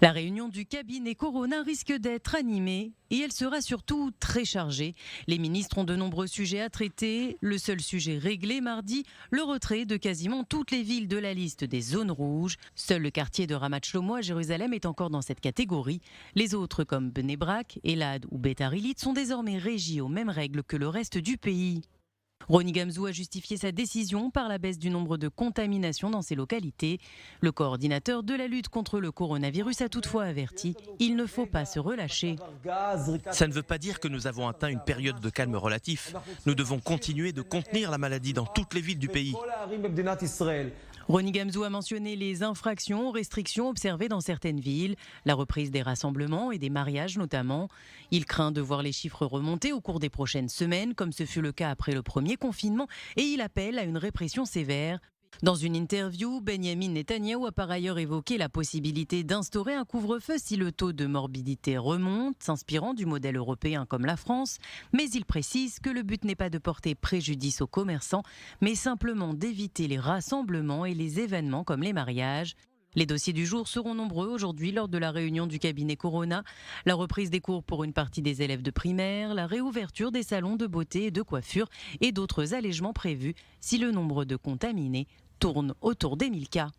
La réunion du cabinet Corona risque d'être animée et elle sera surtout très chargée. Les ministres ont de nombreux sujets à traiter. Le seul sujet réglé mardi, le retrait de quasiment toutes les villes de la liste des zones rouges. Seul le quartier de Ramat Shlomo à Jérusalem est encore dans cette catégorie. Les autres comme Bnei Brak, Elad ou Beit Harilit sont désormais régis aux mêmes règles que le reste du pays. Roni Gamzou a justifié sa décision par la baisse du nombre de contaminations dans ces localités. Le coordinateur de la lutte contre le coronavirus a toutefois averti « il ne faut pas se relâcher ». Ça ne veut pas dire que nous avons atteint une période de calme relatif. Nous devons continuer de contenir la maladie dans toutes les villes du pays. Roni Gamzou a mentionné les infractions aux restrictions observées dans certaines villes, la reprise des rassemblements et des mariages notamment. Il craint de voir les chiffres remonter au cours des prochaines semaines, comme ce fut le cas après le premier confinement, et il appelle à une répression sévère. Dans une interview, Benyamin Netanyahou a par ailleurs évoqué la possibilité d'instaurer un couvre-feu si le taux de morbidité remonte, s'inspirant du modèle européen comme la France. Mais il précise que le but n'est pas de porter préjudice aux commerçants, mais simplement d'éviter les rassemblements et les événements comme les mariages. Les dossiers du jour seront nombreux aujourd'hui lors de la réunion du cabinet Corona. La reprise des cours pour une partie des élèves de primaire, la réouverture des salons de beauté et de coiffure et d'autres allègements prévus si le nombre de contaminés tourne autour des 1000 cas.